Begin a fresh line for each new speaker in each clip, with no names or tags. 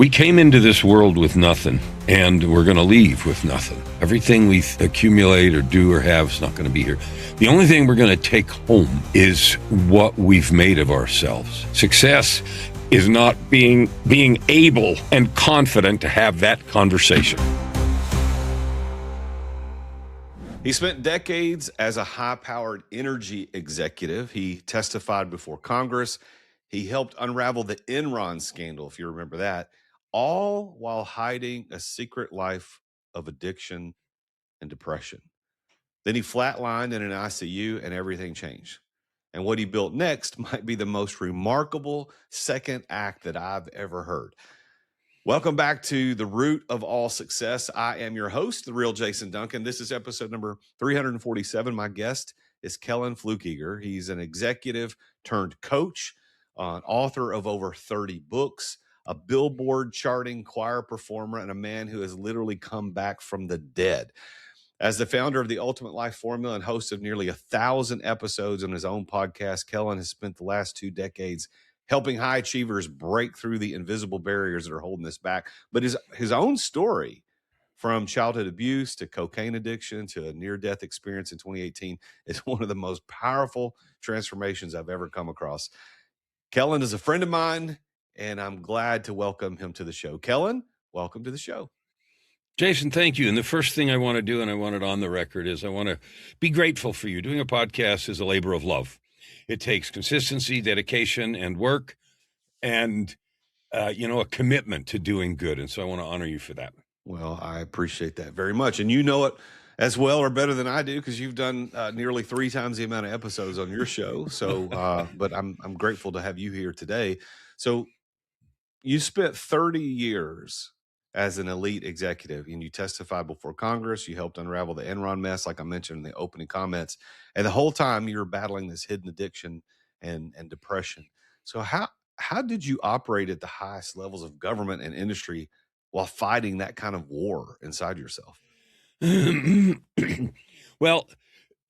We came into this world with nothing, and we're going to leave with nothing. Everything we accumulate or do or have is not going to be here. The only thing we're going to take home is what we've made of ourselves. Success is not being able and confident to have that conversation.
He spent decades as a high-powered energy executive. He testified before Congress. He helped unravel the Enron scandal, if you remember that, all while hiding a secret life of addiction and depression. Then he flatlined in an ICU and everything changed. And what he built next might be the most remarkable second act that I've ever heard. Welcome back to The Root of All Success. I am your host, the real Jason Duncan. This is episode number 347. My guest is Kellan Fluckiger. He's an executive turned coach, an author of over 30 books, a billboard-charting choir performer, and a man who has literally come back from the dead. As the founder of the Ultimate Life Formula and host of nearly 1,000 episodes on his own podcast, Kellan has spent the last 2 decades helping high achievers break through the invisible barriers that are holding us back. But his own story, from childhood abuse to cocaine addiction to a near-death experience in 2018, is one of the most powerful transformations I've ever come across. Kellan is a friend of mine, and I'm glad to welcome him to the show. Kellan, welcome to the show.
Jason, thank you. And the first thing I want to do, and I want it on the record, is I want to be grateful for you. Doing a podcast is a labor of love. It takes consistency, dedication, and work, and, a commitment to doing good. And so I want to honor you for that.
Well, I appreciate that very much. And you know it as well or better than I do, because you've done nearly 3 times the amount of episodes on your show. So, but I'm grateful to have you here today. So you spent 30 years as an elite executive, and you testified before Congress. You helped unravel the Enron mess, like I mentioned in the opening comments. And the whole time you were battling this hidden addiction and depression. So how did you operate at the highest levels of government and industry while fighting that kind of war inside yourself?
Well,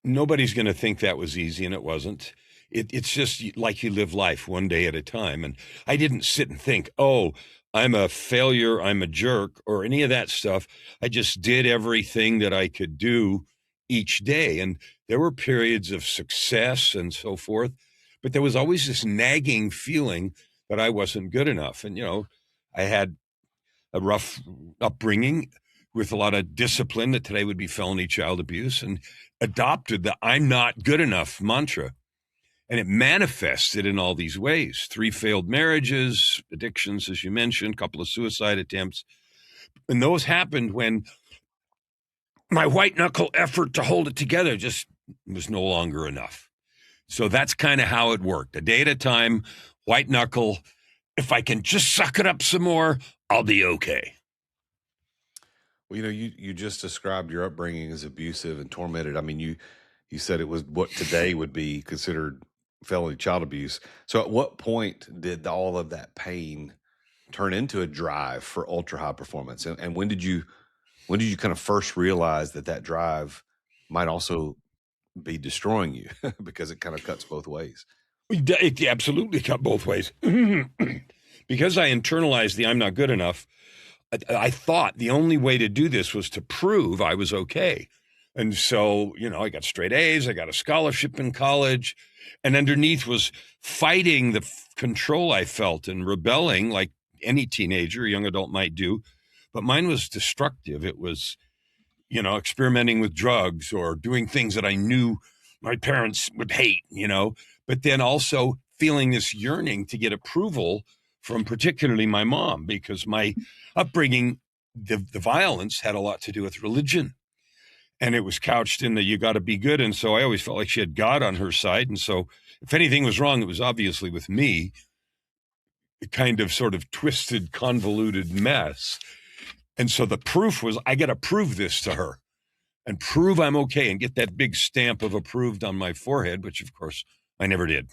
nobody's going to think that was easy, and it wasn't. It's just like you live life one day at a time. And I didn't sit and think, oh, I'm a failure, I'm a jerk, or any of that stuff. I just did everything that I could do each day. And there were periods of success and so forth, but there was always this nagging feeling that I wasn't good enough. And, I had a rough upbringing with a lot of discipline that today would be felony child abuse, and adopted the I'm not good enough mantra. And it manifested in all these ways: 3 failed marriages, addictions, as you mentioned, a couple of suicide attempts. And those happened when my white knuckle effort to hold it together just was no longer enough. So that's kind of how it worked. A day at a time, white knuckle. If I can just suck it up some more, I'll be okay.
Well, you just described your upbringing as abusive and tormented. I mean, you said it was what today would be considered felony child abuse. So at what point did all of that pain turn into a drive for ultra high performance? And when did you kind of first realize that drive might also be destroying you because it kind of cuts both ways?
It absolutely cut both ways. Because I internalized the I'm not good enough, I thought the only way to do this was to prove I was okay. And so, I got straight A's, I got a scholarship in college, and underneath was fighting the control I felt and rebelling like any teenager, young adult might do. But mine was destructive. It was, experimenting with drugs or doing things that I knew my parents would hate, but then also feeling this yearning to get approval from particularly my mom, because my upbringing, the violence had a lot to do with religion. And it was couched in the you got to be good. And so I always felt like she had God on her side. And so if anything was wrong, it was obviously with me. A kind of sort of twisted, convoluted mess. And so the proof was I got to prove this to her and prove I'm okay and get that big stamp of approved on my forehead, which of course I never did.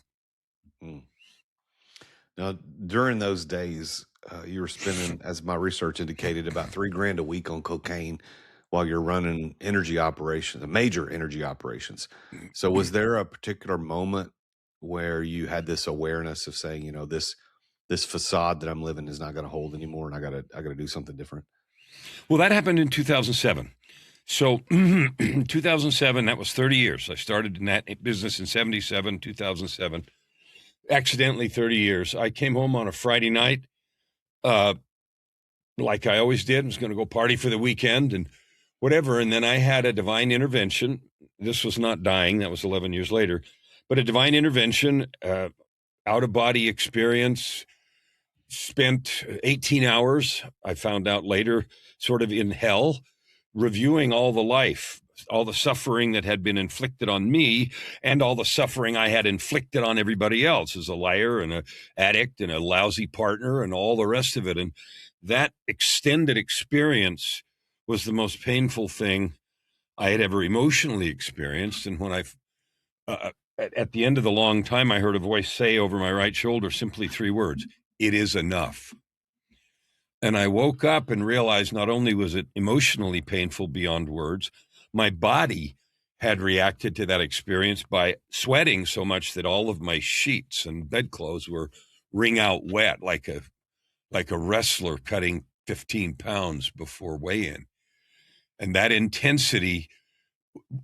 Now, during those days, you were spending, as my research indicated, about $3,000 a week on cocaine while you're running energy operations, major energy operations. So was there a particular moment where you had this awareness of saying, this facade that I'm living is not going to hold anymore, and I gotta do something different?
Well, that happened in 2007. So 2007, that was 30 years. I started in that business in 77, 2007, accidentally 30 years. I came home on a Friday night, like I always did. I was going to go party for the weekend and whatever. And then I had a divine intervention. This was not dying. That was 11 years later, but a divine intervention, out of body experience, spent 18 hours. I found out later, sort of in hell, reviewing all the life, all the suffering that had been inflicted on me and all the suffering I had inflicted on everybody else as a liar and an addict and a lousy partner and all the rest of it. And that extended experience was the most painful thing I had ever emotionally experienced. And when at the end of the long time, I heard a voice say over my right shoulder simply 3 words: "It is enough." And I woke up and realized not only was it emotionally painful beyond words, my body had reacted to that experience by sweating so much that all of my sheets and bedclothes were wring out wet like a wrestler cutting 15 pounds before weigh-in. And that intensity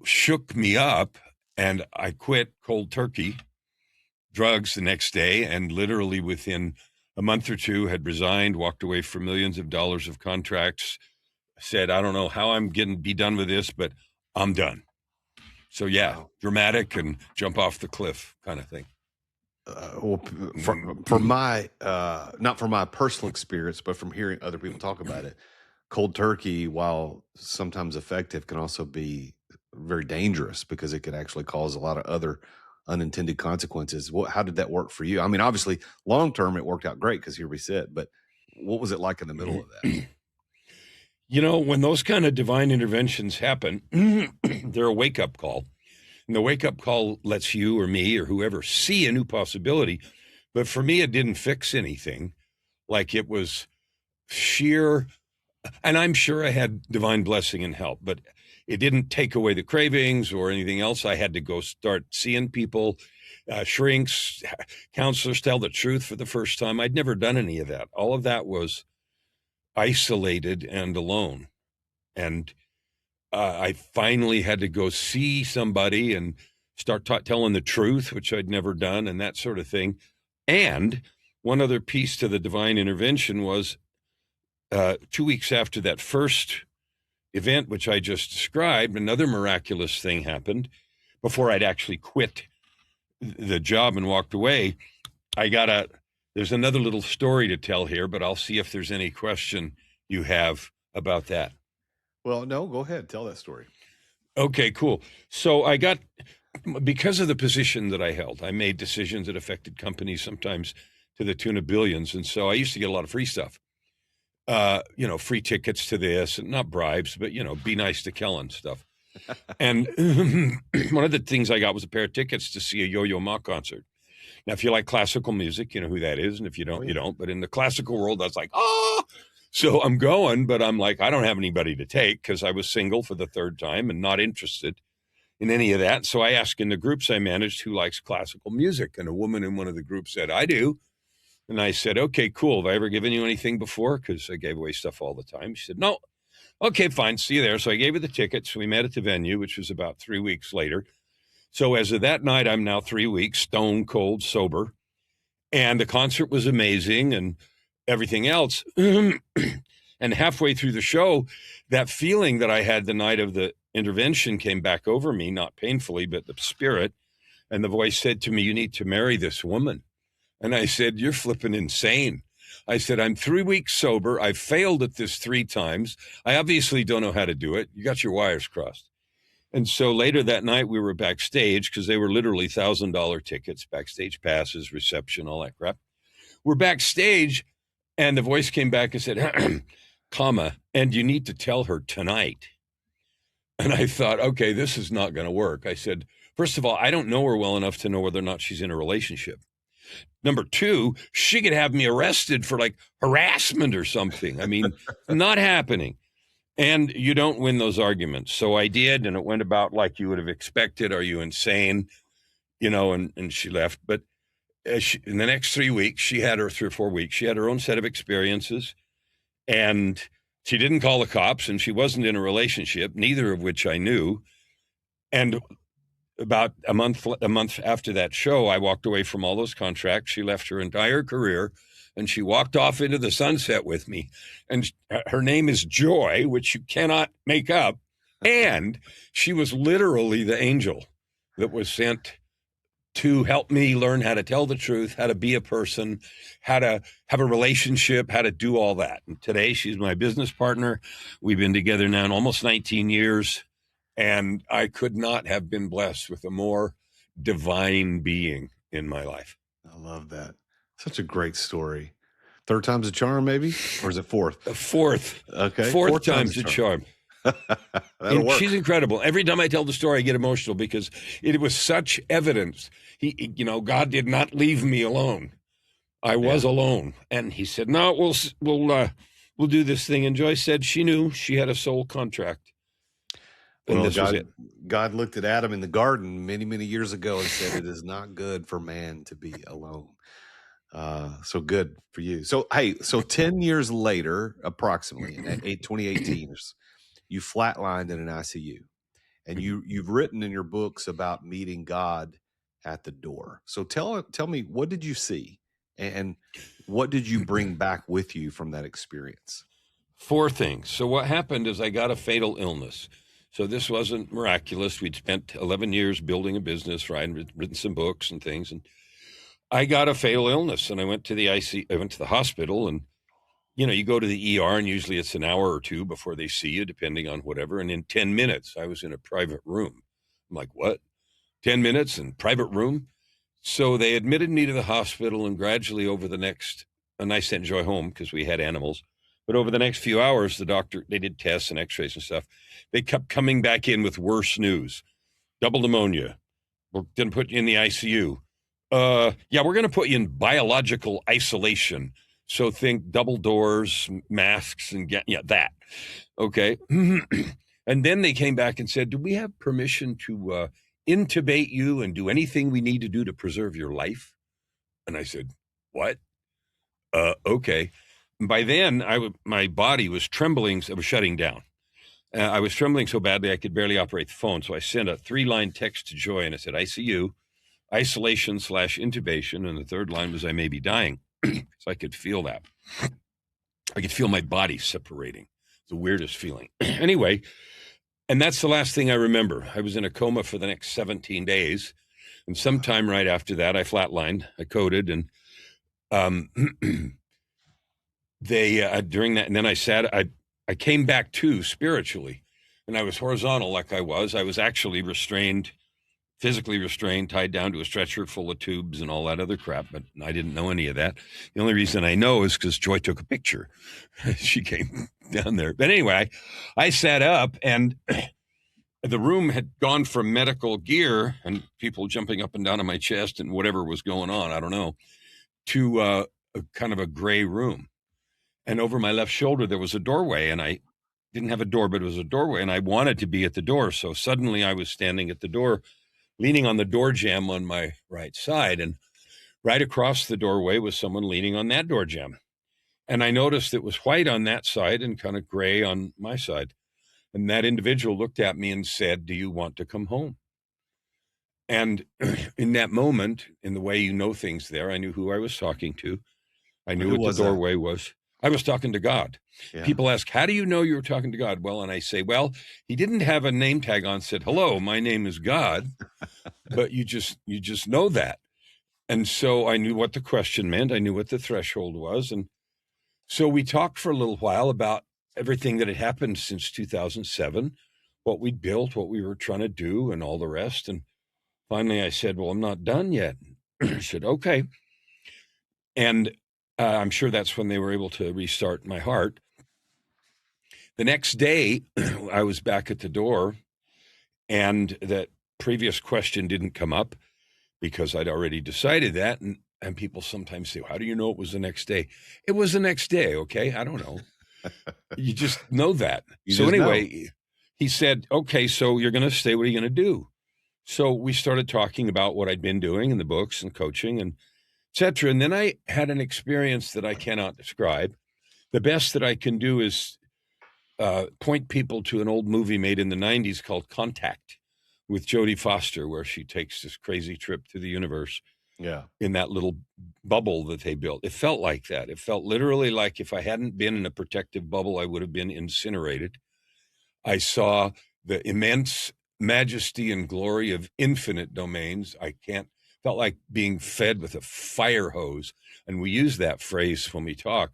shook me up, and I quit cold turkey, drugs the next day, and literally within a month or two had resigned, walked away from millions of dollars of contracts, said, I don't know how I'm getting be done with this, but I'm done. So yeah,
Wow.
dramatic and jump off the cliff kind of thing.
Well, for my not from my personal experience, but from hearing other people talk about it, cold turkey, while sometimes effective, can also be very dangerous because it can actually cause a lot of other unintended consequences. How did that work for you? I mean, obviously, long term it worked out great because here we sit. But what was it like in the middle of that?
You know, when those kind of divine interventions happen, they're a wake-up call. And the wake-up call lets you or me or whoever see a new possibility. But for me, it didn't fix anything. Like it was sheer, and I'm sure I had divine blessing and help, but it didn't take away the cravings or anything else. I had to go start seeing people, shrinks, counselors, tell the truth for the first time. I'd never done any of that. All of that was isolated and alone. And I finally had to go see somebody and start telling the truth, which I'd never done, and that sort of thing. And one other piece to the divine intervention was 2 weeks after that first event, which I just described, another miraculous thing happened. Before I'd actually quit the job and walked away, there's another little story to tell here, but I'll see if there's any question you have about that.
Well, no, go ahead, tell that story.
Okay, cool. So because of the position that I held, I made decisions that affected companies sometimes to the tune of billions. And so I used to get a lot of free stuff, free tickets to this, and not bribes, but, be nice to Kellan stuff. And one of the things I got was a pair of tickets to see a Yo-Yo Ma concert. Now, if you like classical music, you know who that is. And if you don't, you don't. But in the classical world, I was like, oh! So I'm going, but I'm like, I don't have anybody to take because I was single for the 3rd time and not interested in any of that. So I asked in the groups I managed who likes classical music. And a woman in one of the groups said, I do. And I said, okay, cool. Have I ever given you anything before? Because I gave away stuff all the time. She said, no. Okay, fine. See you there. So I gave her the tickets. We met at the venue, which was about 3 weeks later. So as of that night, I'm now 3 weeks stone cold sober. And the concert was amazing and everything else. And halfway through the show, that feeling that I had the night of the intervention came back over me, not painfully, but the spirit. And the voice said to me, you need to marry this woman. And I said, you're flipping insane. I said, I'm 3 weeks sober. I've failed at this 3 times. I obviously don't know how to do it. You got your wires crossed. And so later that night, we were backstage because they were literally $1,000 tickets, backstage passes, reception, all that crap. We're backstage, and the voice came back and said, and you need to tell her tonight. And I thought, okay, this is not going to work. I said, first of all, I don't know her well enough to know whether or not she's in a relationship. Number 2, she could have me arrested for like harassment or something. I mean, not happening. And you don't win those arguments. So I did, and it went about like you would have expected. Are you insane? And she left. But in the next 3 weeks, she had her 3 or 4 weeks, she had her own set of experiences, and she didn't call the cops, and she wasn't in a relationship, neither of which I knew. And about a month after that show, I walked away from all those contracts. She left her entire career, and she walked off into the sunset with me. And her name is Joy, which you cannot make up. And she was literally the angel that was sent to help me learn how to tell the truth, how to be a person, how to have a relationship, how to do all that. And today she's my business partner. We've been together now in almost 19 years. And I could not have been blessed with a more divine being in my life.
I love that. Such a great story. Third time's a charm, maybe? Or is it fourth?
Fourth.
Okay.
Fourth time's a charm.
That'll work.
She's incredible. Every time I tell the story, I get emotional because it was such evidence. God did not leave me alone. I was alone. And he said, no, we'll do this thing. And Joyce said she knew she had a soul contract. And
Well,
this was it.
God looked at Adam in the garden many, many years ago and said, it is not good for man to be alone. So good for you. So, hey, 10 years later, approximately, in 2018, you flatlined in an ICU. And you've written in your books about meeting God at the door. So tell me, what did you see? And what did you bring back with you from that experience?
4 things. So what happened is I got a fatal illness. So this wasn't miraculous. We'd spent 11 years building a business, right, and written some books and things. And I got a fatal illness, and I went to the hospital, and, you go to the ER, and usually it's an hour or 2 before they see you, depending on whatever. And in 10 minutes, I was in a private room. I'm like, what? 10 minutes in private room? So they admitted me to the hospital, and gradually and I sent Joy home because we had animals. But over the next few hours, they did tests and x-rays and stuff. They kept coming back in with worse news. Double pneumonia. We're going to put you in the ICU. We're going to put you in biological isolation. So think double doors, masks, and that. Okay. And then they came back and said, do we have permission to intubate you and do anything we need to do to preserve your life? And I said, what? Okay. By then, my body was trembling. I was shutting down. I was trembling so badly I could barely operate the phone. So I sent a 3-line text to Joy, and I said, ICU, isolation/intubation. And the third line was, I may be dying. So I could feel that. I could feel my body separating. The weirdest feeling. Anyway, and that's the last thing I remember. I was in a coma for the next 17 days. And sometime right after that, I flatlined. I coded, and during that, and then I came back to spiritually, and I was horizontal like I was. I was actually restrained, physically restrained, tied down to a stretcher full of tubes and all that other crap, but I didn't know any of that. The only reason I know is because Joy took a picture. She came down there. But anyway, I sat up, and the room had gone from medical gear and people jumping up and down on my chest and whatever was going on, I don't know, to a kind of a gray room. And over my left shoulder, there was a doorway, and I didn't have a door, but it was a doorway, and I wanted to be at the door. So suddenly I was standing at the door, leaning on the door jamb on my right side, and right across the doorway was someone leaning on that door jamb. And I noticed it was white on that side and kind of gray on my side. And that individual looked at me and said, do you want to come home? And in that moment, in the way you know things there, I knew who I was talking to. I knew what the doorway was. I was talking to God. Yeah. People ask, how do you know you were talking to God? Well, and I say, well, he didn't have a name tag on, said, hello, my name is God, but you just know that. And so I knew what the question meant. I knew what the threshold was. And so we talked for a little while about everything that had happened since 2007, what we'd built, what we were trying to do, and all the rest. And finally I said, well, I'm not done yet. He said, okay. And I'm sure that's when they were able to restart my heart. The next day, I was back at the door, and that previous question didn't come up because I'd already decided that. And people sometimes say, how do you know it was the next day? It was the next day, okay? I don't know. You just know that. So anyway, he said, okay, so you're going to stay. What are you going to do? So we started talking about what I'd been doing in the books and coaching, and etc. And then I had an experience that I cannot describe. The best that I can do is point people to an old movie made in the 90s called Contact with Jodie Foster, where she takes this crazy trip to the universe in that little bubble that they built. It felt like that. It felt literally like if I hadn't been in a protective bubble, I would have been incinerated. I saw the immense majesty and glory of infinite domains. Felt like being fed with a fire hose. And we use that phrase when we talk.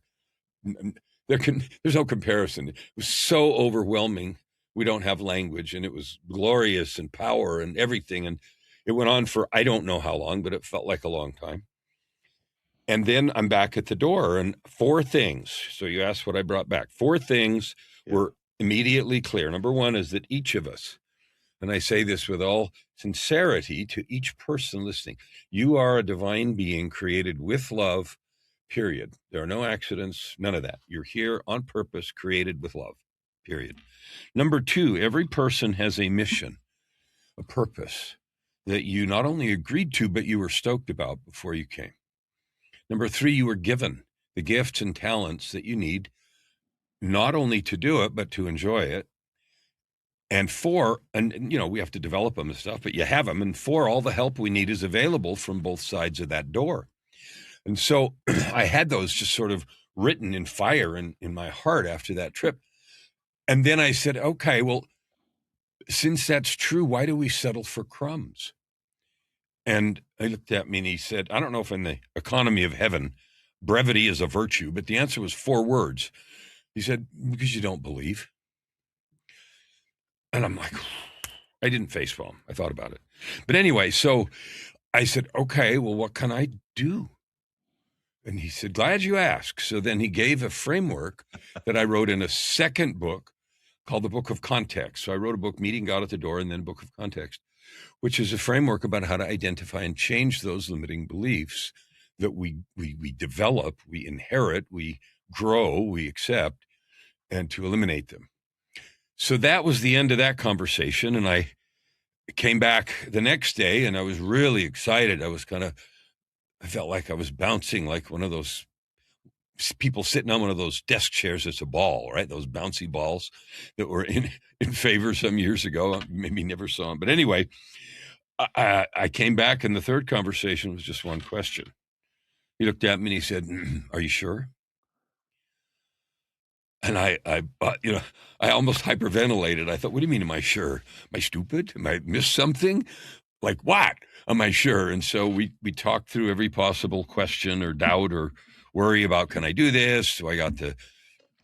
There's no comparison. It was so overwhelming. We don't have language, and it was glorious and power and everything. And it went on for, I don't know how long, but it felt like a long time. And then I'm back at the door, and 4 things. So you asked what I brought back. 4 things were immediately clear. Number 1 is that each of us, and I say this with all sincerity to each person listening, you are a divine being created with love, period. There are no accidents, none of that. You're here on purpose, created with love, period. Number 2, every person has a mission, a purpose that you not only agreed to, but you were stoked about before you came. Number 3, you were given the gifts and talents that you need, not only to do it, but to enjoy it. And 4, and we have to develop them and stuff, but you have them. And 4, all the help we need is available from both sides of that door. And so I had those just sort of written in fire in my heart after that trip. And then I said, okay, well, since that's true, why do we settle for crumbs? And he looked at me and he said, I don't know if in the economy of heaven, brevity is a virtue, but the answer was 4 words. He said, because you don't believe. And I'm like, I didn't facepalm. I thought about it. But anyway, so I said, okay, well, what can I do? And he said, glad you asked. So then he gave a framework that I wrote in a second book called the Book of Context. So I wrote a book, Meeting God at the Door, and then Book of Context, which is a framework about how to identify and change those limiting beliefs that we develop, we inherit, we grow, we accept, and to eliminate them. So that was the end of that conversation. And I came back the next day and I was really excited. I felt like I was bouncing like one of those people sitting on one of those desk chairs. It's a ball, right? Those bouncy balls that were in favor some years ago. Maybe never saw them. But anyway, I came back and the third conversation was just one question. He looked at me and he said, are you sure? And I almost hyperventilated. I thought, what do you mean, am I sure? Am I stupid? Am I missed something? Like what? Am I sure? And so we talked through every possible question or doubt or worry about, can I do this? So I got to,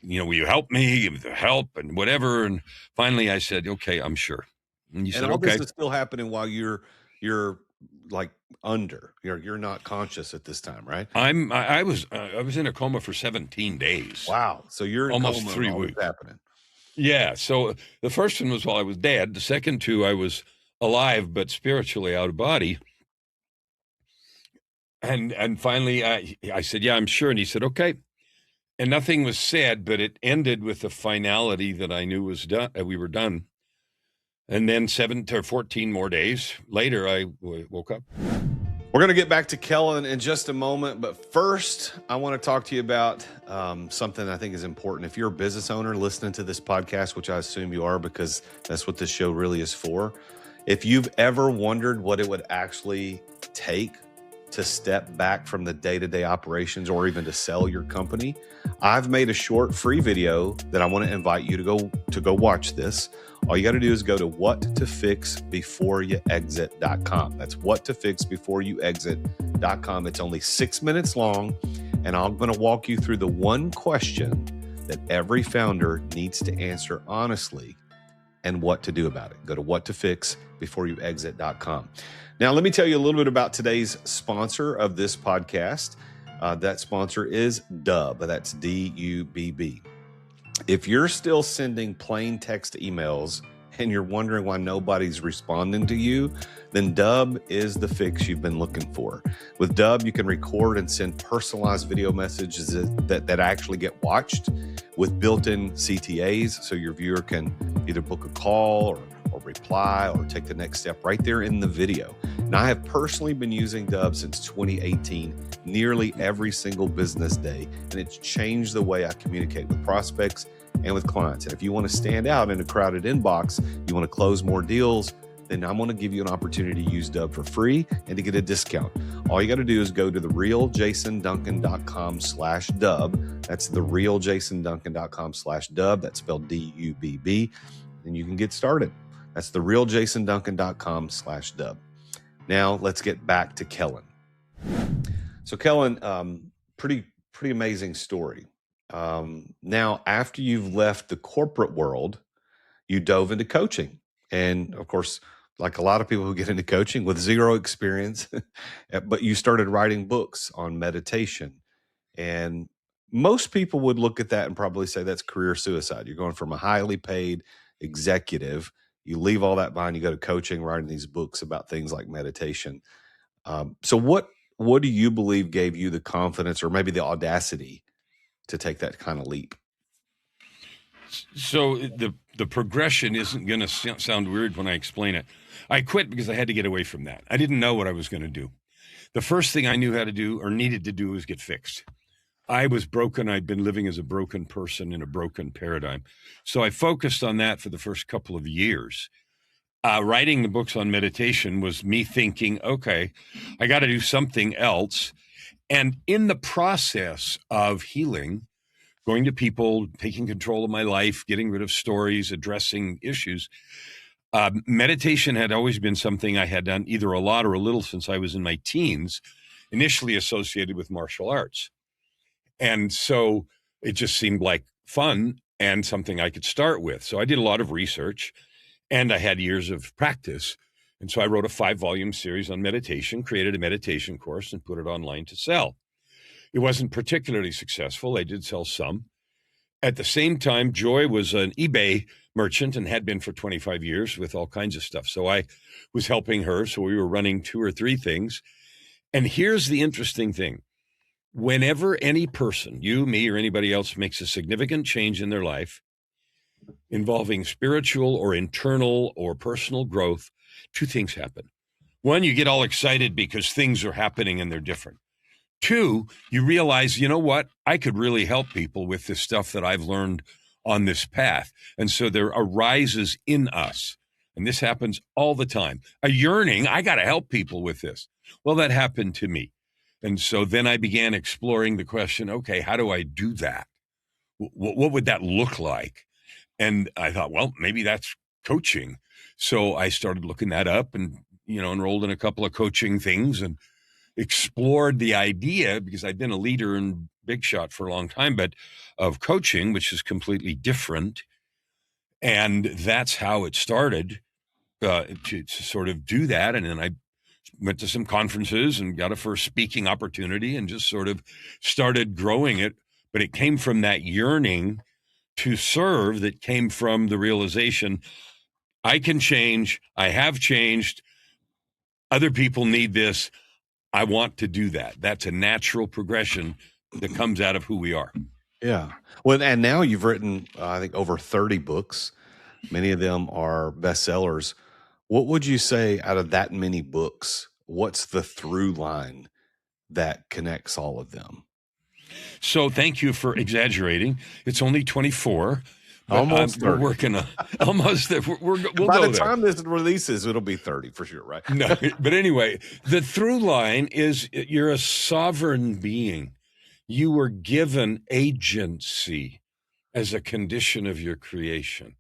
will you help me? Give the help and whatever. And finally I said, okay, I'm sure. And you said,
all
okay.
This is still happening while you're like you're not conscious at this time, right?
I was in a coma for 17 days.
Wow. So you're in
almost
coma
3
while
weeks
it's happening.
Yeah. So the first one was while I was dead. The second 2, I was alive, but spiritually out of body. And finally I said, yeah, I'm sure. And he said, okay. And nothing was said, but it ended with the finality that I knew was done. We were done. And then 7 or 14 more days later, I woke up.
We're going to get back to Kellan in just a moment. But first, I want to talk to you about something I think is important. If you're a business owner listening to this podcast, which I assume you are because that's what this show really is for. If you've ever wondered what it would actually take to step back from the day-to-day operations or even to sell your company, I've made a short free video that I want to invite you to go watch this. All you got to do is go to whattofixbeforeyouexit.com. That's whattofixbeforeyouexit.com. It's only 6 minutes long, and I'm going to walk you through the one question that every founder needs to answer honestly and what to do about it. Go to whattofixbeforeyouexit.com. Now, let me tell you a little bit about today's sponsor of this podcast. That sponsor is Dubb. That's D-U-B-B. If you're still sending plain text emails and you're wondering why nobody's responding to you, then Dubb is the fix you've been looking for. With Dubb, you can record and send personalized video messages that actually get watched with built-in CTAs, so your viewer can either book a call or reply or take the next step right there in the video. And I have personally been using Dub since 2018, nearly every single business day, and it's changed the way I communicate with prospects and with clients. And if you want to stand out in a crowded inbox, you want to close more deals, then I'm going to give you an opportunity to use Dub for free and to get a discount. All you got to do is go to therealjasonduncan.com/dub. That's therealjasonduncan.com/dub. That's spelled DUBB. And you can get started. That's therealjasonduncan.com/dub. Now let's get back to Kellan. So Kellan, pretty amazing story. Now, after you've left the corporate world, you dove into coaching. And of course, like a lot of people who get into coaching with zero experience, but you started writing books on meditation. And most people would look at that and probably say that's career suicide. You're going from a highly paid executive, you leave all that behind, you go to coaching, writing these books about things like meditation. So what do you believe gave you the confidence or maybe the audacity to take that kind of leap?
So the progression isn't going to sound weird when I explain it. I quit because I had to get away from that. I didn't know what I was going to do. The first thing I knew how to do or needed to do was get fixed. I was broken. I'd been living as a broken person in a broken paradigm. So I focused on that for the first couple of years. Writing the books on meditation was me thinking, okay, I got to do something else. And in the process of healing, going to people, taking control of my life, getting rid of stories, addressing issues, meditation had always been something I had done either a lot or a little since I was in my teens, initially associated with martial arts. And so it just seemed like fun and something I could start with. So I did a lot of research and I had years of practice. And so I wrote a 5-volume series on meditation, created a meditation course and put it online to sell. It wasn't particularly successful. I did sell some. At the same time, Joy was an eBay merchant and had been for 25 years with all kinds of stuff. So I was helping her. So we were running 2 or 3 things. And here's the interesting thing. Whenever any person, you, me, or anybody else makes a significant change in their life involving spiritual or internal or personal growth, 2 things happen. 1, you get all excited because things are happening and they're different. 2, you realize, you know what? I could really help people with this stuff that I've learned on this path. And so there arises in us, and this happens all the time, a yearning, I got to help people with this. Well, that happened to me. And so then I began exploring the question, okay, how do I do that? What would that look like? And I thought, well, maybe that's coaching. So I started looking that up and, enrolled in a couple of coaching things and explored the idea, because I'd been a leader in big shot for a long time, but of coaching, which is completely different. And that's how it started to sort of do that. And then I went to some conferences and got a first speaking opportunity and just sort of started growing it. But it came from that yearning to serve that came from the realization I can change. I have changed. Other people need this. I want to do that. That's a natural progression that comes out of who we are.
Yeah. Well, and now you've written, I think, over 30 books. Many of them are bestsellers. What would you say out of that many books, what's the through line that connects all of them?
So thank you for exaggerating. It's only 24.
Almost 30.
We're working on almost. We'll
By
go
the
there.
time this releases, it'll be 30 for sure, right?
No, but anyway, the through line is you're a sovereign being. You were given agency as a condition of your creation.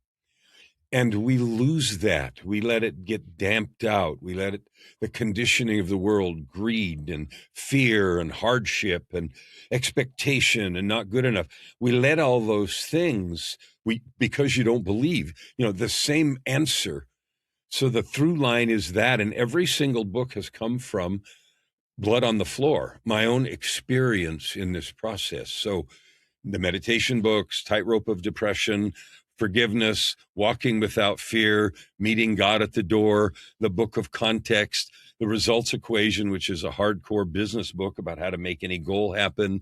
And we lose that. We let it get damped out. We let it, the conditioning of the world, greed and fear and hardship and expectation and not good enough. We let all those things, because you don't believe, the same answer. So the through line is that, and every single book has come from blood on the floor, my own experience in this process. So the meditation books, Tightrope of Depression, Forgiveness, Walking Without Fear, Meeting God at the Door, the Book of Context, The Results Equation, which is a hardcore business book about how to make any goal happen.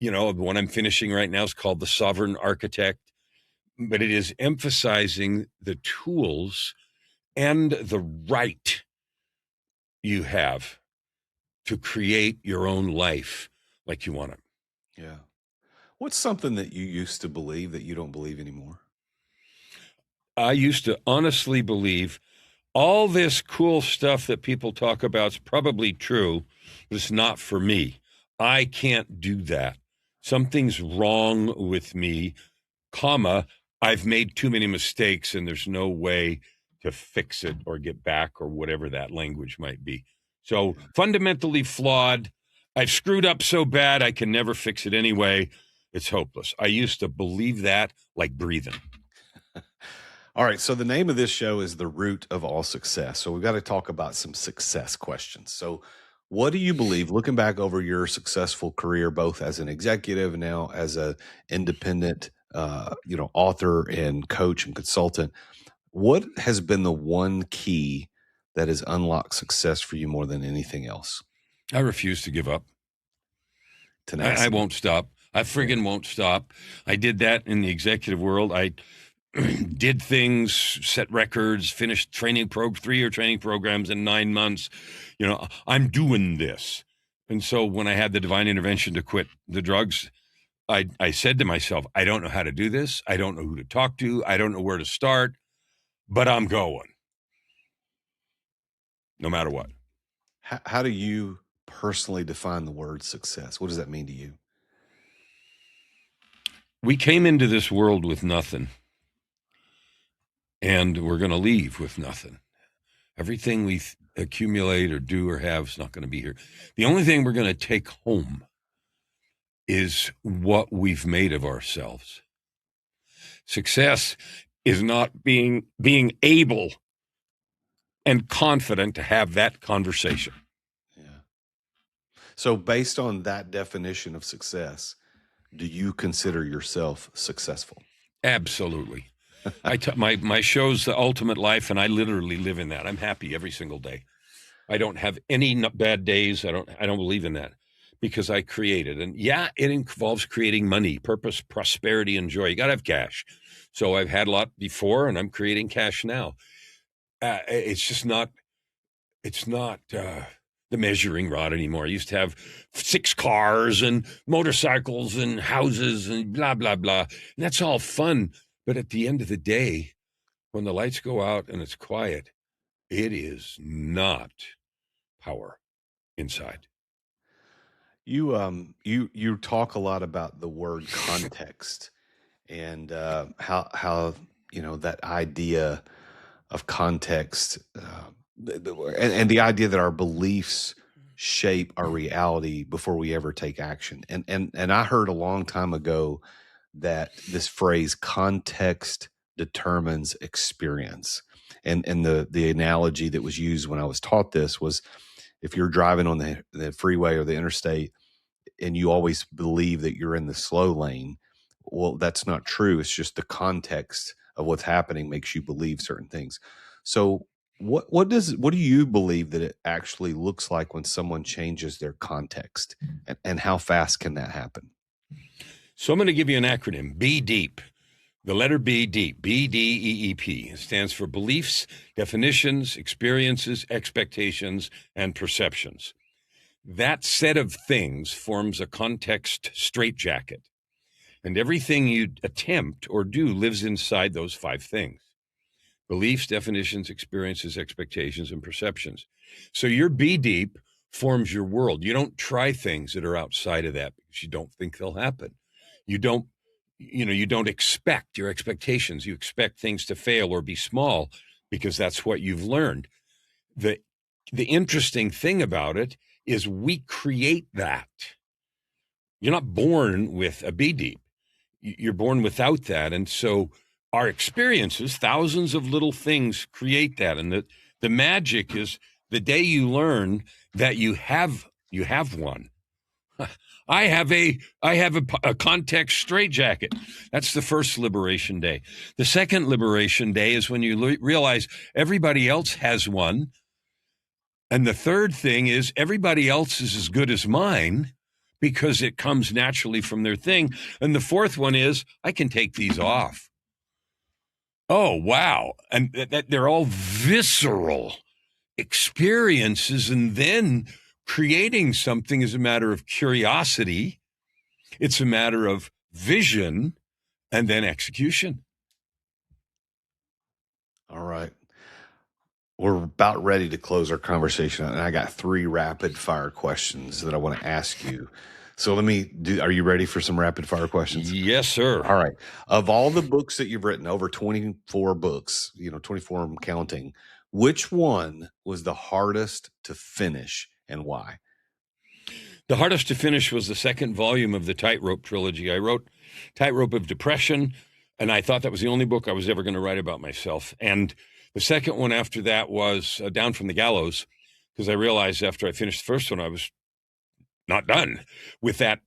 The one I'm finishing right now is called The Sovereign Architect, but it is emphasizing the tools and the right you have to create your own life like you want it.
Yeah. What's something that you used to believe that you don't believe anymore?
I used to honestly believe all this cool stuff that people talk about is probably true, but it's not for me. I can't do that. Something's wrong with me, comma, I've made too many mistakes and there's no way to fix it or get back or whatever that language might be. So fundamentally flawed. I've screwed up so bad I can never fix it anyway. It's hopeless. I used to believe that like breathing.
All right. So the name of this show is The Root of All Success. So we've got to talk about some success questions. So what do you believe, looking back over your successful career, both as an executive and now as an independent, author and coach and consultant, what has been the one key that has unlocked success for you more than anything else?
I refuse to give up.
Tenacity.
I won't stop. I friggin' won't stop. I did that in the executive world. I did things, set records, finished 3-year training programs in 9 months. I'm doing this. And so when I had the divine intervention to quit the drugs, I said to myself, I don't know how to do this. I don't know who to talk to. I don't know where to start, but I'm going. No matter what.
How do you personally define the word success? What does that mean to you?
We came into this world with nothing, and we're going to leave with nothing. Everything we accumulate or do or have is not going to be here. The only thing we're going to take home is what we've made of ourselves. Success is not being able and confident to have that conversation.
Yeah. So based on that definition of success, do you consider yourself successful?
Absolutely. My show's The Ultimate Life, and I literally live in that. I'm happy every single day. I don't have any bad days. I don't believe in that because I create it. And yeah, it involves creating money, purpose, prosperity, and joy. You got to have cash. So I've had a lot before, and I'm creating cash now. It's not the measuring rod anymore. I used to have 6 cars and motorcycles and houses and blah, blah, blah. And that's all fun. But at the end of the day, when the lights go out and it's quiet, it is not power inside.
You talk a lot about the word context and how that idea of context and the idea that our beliefs shape our reality before we ever take action. And I heard a long time ago that this phrase context determines experience. And the analogy that was used when I was taught this was if you're driving on the freeway or the interstate and you always believe that you're in the slow lane, well, that's not true. It's just the context of what's happening makes you believe certain things. So what do you believe that it actually looks like when someone changes their context, and how fast can that happen?
So I'm going to give you an acronym, B DEEP. The letter B, deep, BDEEP. It stands for beliefs, definitions, experiences, expectations, and perceptions. That set of things forms a context straitjacket. And everything you attempt or do lives inside those 5 things. Beliefs, definitions, experiences, expectations, and perceptions. So your B deep forms your world. You don't try things that are outside of that because you don't think they'll happen. You don't expect your expectations. You expect things to fail or be small because that's what you've learned. The interesting thing about it is we create that. You're not born with a B deep. You're born without that. And so our experiences, thousands of little things create that. And the magic is the day you learn that you have one. I have a context straitjacket. That's the first liberation day. The second liberation day is when you realize everybody else has one. And the third thing is everybody else is as good as mine because it comes naturally from their thing. And the fourth one is I can take these off. Oh, wow. And that they're all visceral experiences, and then creating something is a matter of curiosity. It's a matter of vision and then execution.
All right. We're about ready to close our conversation, and I got 3 rapid fire questions that I want to ask you. So are you ready for some rapid fire questions?
Yes, sir.
All right. Of all the books that you've written, over 24 books, 24 I'm counting, which one was the hardest to finish and why?
The hardest to finish was the second volume of the Tightrope trilogy. I wrote Tightrope of Depression, and I thought that was the only book I was ever going to write about myself. And the second one after that was Down from the Gallows, because I realized after I finished the first one, I was not done with that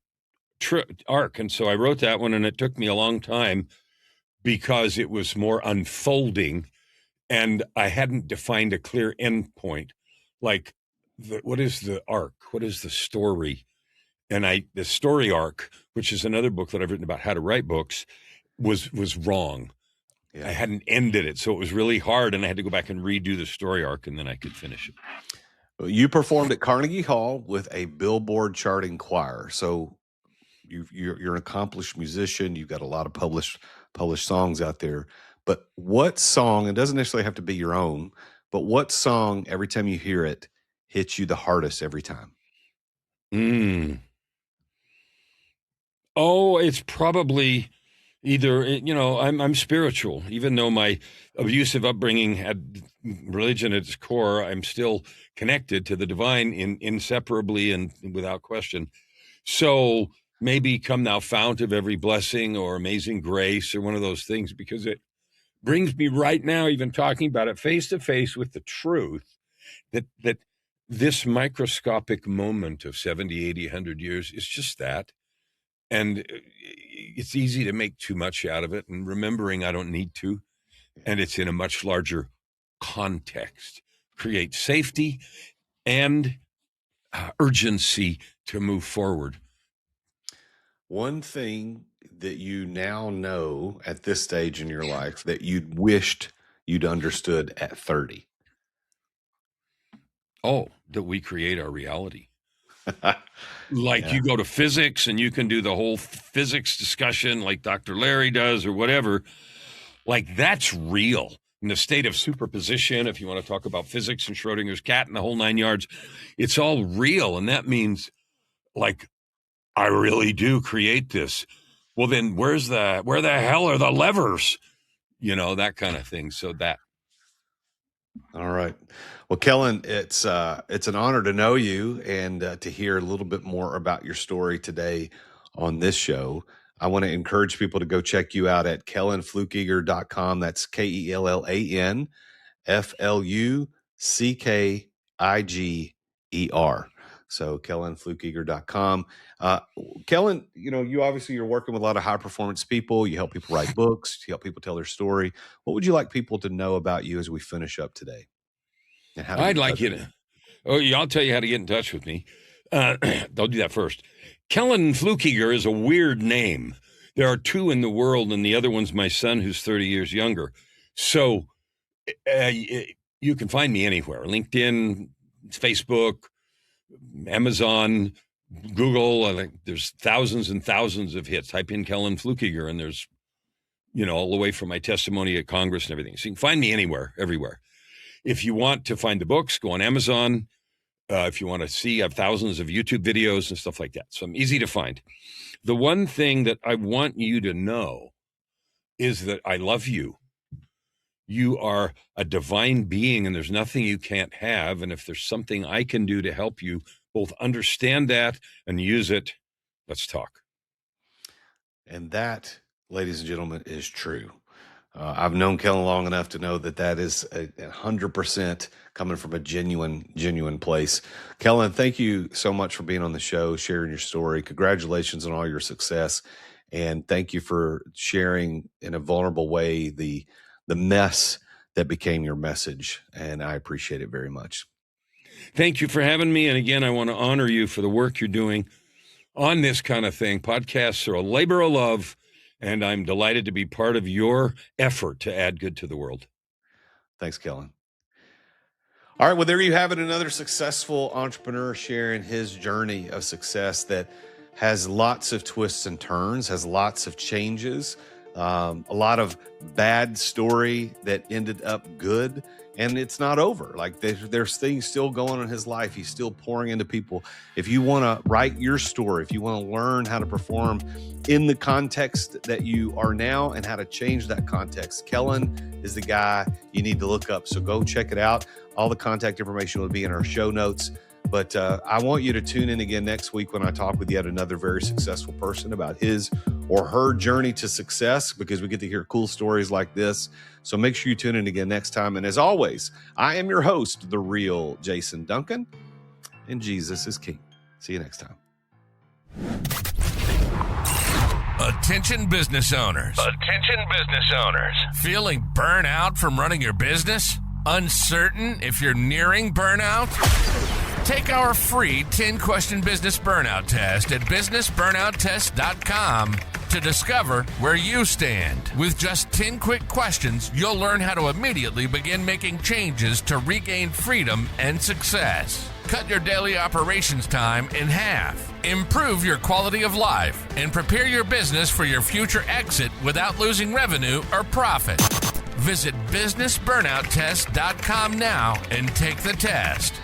arc. And so I wrote that one, and it took me a long time because it was more unfolding, and I hadn't defined a clear end point. Like, what is the arc? What is the story? And the story arc, which is another book that I've written about how to write books, was wrong.
Yeah.
I hadn't ended it, so it was really hard, and I had to go back and redo the story arc, and then I could finish it.
You performed at Carnegie Hall with a Billboard charting choir. So you're an accomplished musician. You've got a lot of published songs out there. But what song, it doesn't necessarily have to be your own, but what song, every time you hear it, hits you the hardest every time?
Oh, it's probably either, I'm spiritual. Even though my abusive upbringing had religion at its core, I'm still connected to the divine inseparably and without question. So maybe Come Thou Fount of Every Blessing or Amazing Grace or one of those things, because it brings me right now, even talking about it, face to face with the truth that this microscopic moment of 70, 80, 100 years is just that. And it's easy to make too much out of it, and remembering I don't need to. And it's in a much larger context. Create safety and urgency to move forward.
One thing that you now know at this stage in your life that you'd wished you'd understood at 30?
Oh, that we create our reality.
Yeah.
You go to physics and you can do the whole physics discussion like Dr. Larry does or whatever. Like, that's real. In the state of superposition, if you want to talk about physics and Schrodinger's cat and the whole 9 yards, it's all real. And that means, like, I really do create this. Well, then where the hell are the levers? That kind of thing. So that.
All right. Well, Kellan, it's an honor to know you and to hear a little bit more about your story today on this show. I want to encourage people to go check you out at kellanfluckiger.com. That's KELLAN FLUCKIGER. So kellanfluckiger.com. Kellan, you're working with a lot of high performance people. You help people write books. You help people tell their story. What would you like people to know about you as we finish up today? And how
I'd like you to. Oh, yeah, I'll tell you how to get in touch with me. I'll do that first. Kellan Fluckiger is a weird name. There are 2 in the world, and the other one's my son, who's 30 years younger. So you can find me anywhere: LinkedIn, Facebook, Amazon, Google. I think there's thousands and thousands of hits. Type in Kellan Fluckiger, and there's, all the way from my testimony at Congress and everything. So you can find me anywhere, everywhere. If you want to find the books, go on Amazon. If you want to see, I have thousands of YouTube videos and stuff like that. So I'm easy to find. The one thing that I want you to know is that I love you. You are a divine being, and there's nothing you can't have. And if there's something I can do to help you both understand that and use it, let's talk.
And that, ladies and gentlemen, is true. I've known Kellan long enough to know that is 100% coming from a genuine place. Kellan, thank you so much for being on the show, sharing your story. Congratulations on all your success. And thank you for sharing in a vulnerable way the mess that became your message. And I appreciate it very much.
Thank you for having me. And again, I want to honor you for the work you're doing on this kind of thing. Podcasts are a labor of love. And I'm delighted to be part of your effort to add good to the world.
Thanks, Kellan. All right, well, there you have it. Another successful entrepreneur sharing his journey of success that has lots of twists and turns, has lots of changes, a lot of bad story that ended up good. And it's not over. Like there's things still going on in his life. He's still pouring into people. If you want to write your story, if you want to learn how to perform in the context that you are now and how to change that context, Kellan is the guy you need to look up. So go check it out. All the contact information will be in our show notes. But I want you to tune in again next week when I talk with yet another very successful person about his or her journey to success, because we get to hear cool stories like this. So make sure you tune in again next time. And as always, I am your host, the real Jason Duncan, and Jesus is King. See you next time.
Attention business owners. Attention business owners. Feeling burnout from running your business? Uncertain if you're nearing burnout? Take our free 10-question business burnout test at businessburnouttest.com to discover where you stand. With just 10 quick questions, you'll learn how to immediately begin making changes to regain freedom and success. Cut your daily operations time in half. Improve your quality of life and prepare your business for your future exit without losing revenue or profit. Visit businessburnouttest.com now and take the test.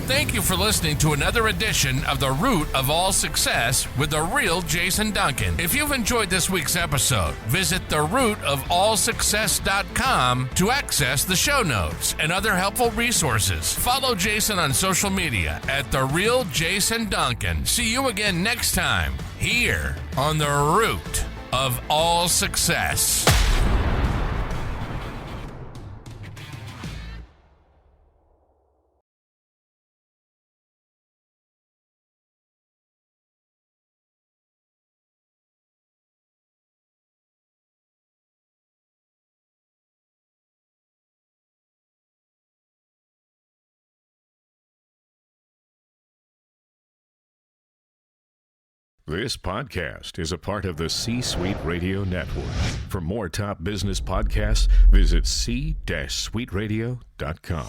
Thank you for listening to another edition of The Root of All Success with the real Jason Duncan. If you've enjoyed this week's episode, visit therootofallsuccess.com to access the show notes and other helpful resources. Follow Jason on social media at The Real Jason Duncan. See you again next time here on The Root of All Success.
This podcast is a part of the C-Suite Radio Network. For more top business podcasts, visit c-suiteradio.com.